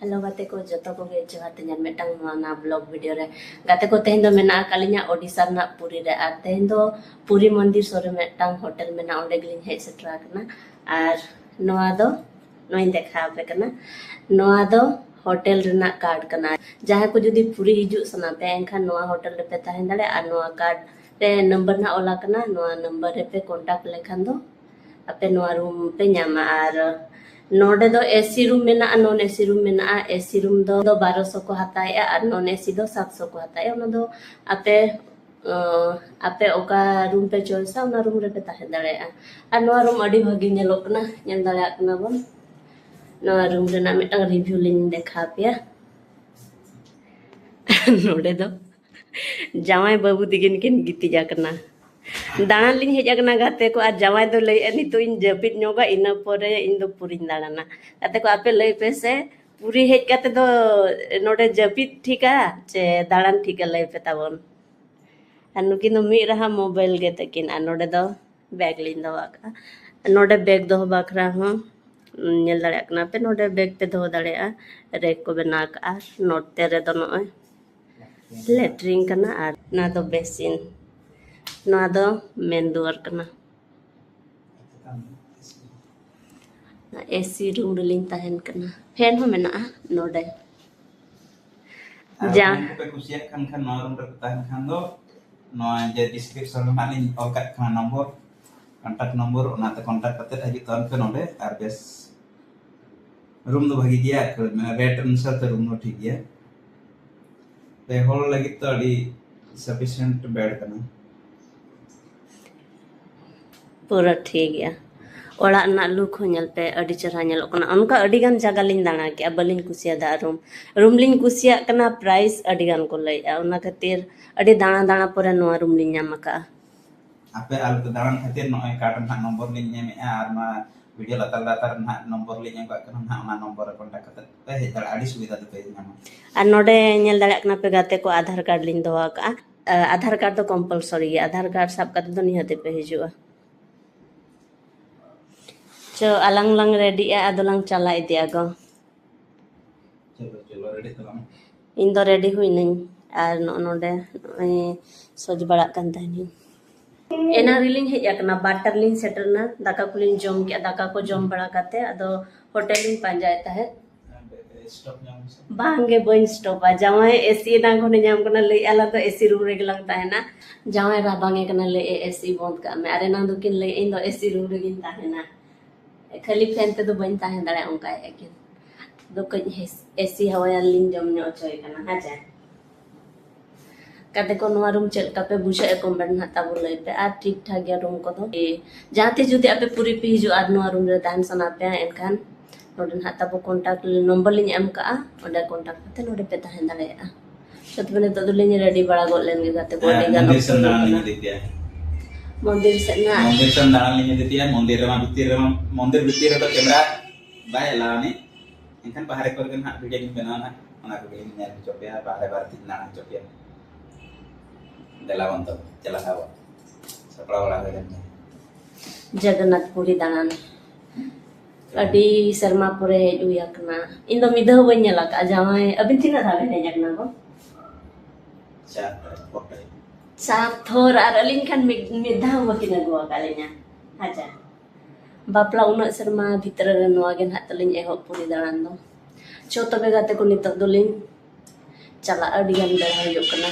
hello गाते को जतो को गे जोहाते ᱧᱟᱢ ᱢᱮᱴᱟᱝ ᱱᱚᱣᱟ ᱵᱞᱚᱜ ᱵᱷᱤᱰᱤᱭᱳ ᱨᱮ गाते को तेहेन दो मेना कालिᱧᱟ ओडिशा रना पुरी रे आर तेहेन दो पुरी मंदिर सोरे मेटांग होटल मेना ओंडे गलिኝ हेज सेटरा कना आर नोआ दो नोई देखा पे कना नोआ दो होटल रना कार्ड कना जहां को जुदी पुरी हिजु सना पे एनखान नोआ होटल रे पे ताहेन दाले आर नोआ कार्ड रे नंबर ना ओला कना नोआ नंबर रे पे कांटेक्ट लेखान दो अपे नोआ रूम पे ᱧᱟᱢᱟ आर नोडे दो एसी रूम मेना नॉन एसी रूम मेना एसी रूम दो 1200 को हताया और नॉन एसी दो 700 को हताया उन दो आपे आपे ओका रूम पे चॉइस उना रूम रे पे ताहे दाड़े आ नोआ रूम अडी भागी नेलोक ना नेल दाड़े आकना बोन नोआ रूम रे ना मिटा रिव्यू लिंग देखा पिया नोडे दो जावाई बाबू दिगिन किन गिति जाकना दाना लिंग हेजाकना गाते को आ जावाई दो लई एनी तो इन जपित नोगा इना परे इन दो पुरी दाना गाते को आपे लई पे से पूरी हेज काते दो नोडे जपित ठीका चे दाड़ान ठीका लई पे ताबन अनुकिन दो मी रहा मोबाइल गे तकिन आ नोडे दो बैग लिंग दो आका नोडे बैग दो बाखरा हो नेल दाड़े कना पे नोडे बैग पे दो दाड़े आ रेक को बना का नोट तेरे दो नोय लेटरिंग कना आ ना दो बेसिन नोआ दो मेन दुआर कना एसी रूम रिलिंग ताहेन कना फैन हो मेना नोडे जा पे कुसिया खान खान नोआ रूम रे ताहेन खान दो नोआ जे डिस्क्रिप्शन रे मालिन ऑल का खाना नंबर कांटेक्ट नंबर ओनाते कांटेक्ट करते हाजि तन पे नोडे आर बेस रूम दो भागी गया रेट अनुसार ते रूम दो ठीक गया पे होल लगी तो अडी सफिशिएंट बेड कना पूरा ठीक गया ओड़ा ना लुक हो नेल पे अडी चरहा नेल कना उनका अडी गान जगह लिन दाना के बलिन कुसिया दा रूम लिन कुसिया कना प्राइस अडी गान को लई उना खातिर अडी दाना दाना परे नोआ रूम लिन ᱧᱟᱢ का आपे आल तो दान खातिर नोय कार्ड ना नंबर लिन ᱧᱟᱢ आर मा वीडियो लातार लातार ना नंबर लिन ᱧᱟᱢ का ना ओना नंबर रे कांटेक्ट करते पे हे दाड़ा अडी सुविधा दे पे ᱧᱟᱢ आ नोडे नेल दाड़ा कना पे गाते को आधार कार्ड लिन दोआ का आधार कार्ड तो कंपलसरी आधार कार्ड सब का तो निहते पे हिजुआ चो अलंग लंग रेडी आदोलंग चला इदिया गो चलो रेडी तो इन दो रेडी हुई नहीं आर नोडे सोज बड़ा कान तानी एना रिलिंग हेज अकना बाटर लिंग सेटरना दाका कुलिन जम के दाका को जम बड़ा काते अदो होटल लिंग पांजाय ताहे स्टॉप ᱧᱟᱢ बांगे बन स्टॉप आ जावाय एसी ना कोने ᱧᱟᱢ कना लई आला तो एसी रूम रे गलंग ताहेना जावाय रा बांगे कना लई एसी बंद का मैं अरे ना दो किन लई इन दो एसी रूम रे गिन ताहेना खाली फैन ते दो बन ताहे दाड़े उनका एकिन दो कई एसी हवा लिंग जम नो चोय कना हाजा काते को नोआ रूम चल का पे बुझे कमेंट हता बोले पे आ ठीक ठाक गया रूम को दो जाते जुदी आपे पूरी पे हिजु आर नोआ रूम रे ताहन सना पे एनखान नोडन हता बो कांटेक्ट नंबर लिन एम का ओडे कांटेक्ट करते नोडे पे ताहन दाले आ सत बने तो दुलिन रेडी बड़ा गोल लेन गे गाते बॉडी गान मंदिर से दाना लिन देतिया मंदिर रे मंदिर भीतर रे कैमरा बाय लानी एनखान बाहर कर के ना वीडियो लिन बनाना ओना को लिन नेल चोपिया बाहर बाहर तिना चोपिया देलावन तो चला हावा सपड़ा वाला गन जगन्नाथपुरी दाना अडी शर्मा पुरे हेजुया कना इन दो मिदह बन नेला का जावाय अबिन तिना धावे ने जगना को सात थोर आर अलिन खान मिदह मकिना गोवा कालेnya हाजा बापला उना शर्मा भीतर रे नोआ गेन हातलिन एहो पुरी दाड़ान दो चो तबे गाते को नितक दोलिन चला अडी गान बेड़ा हो कना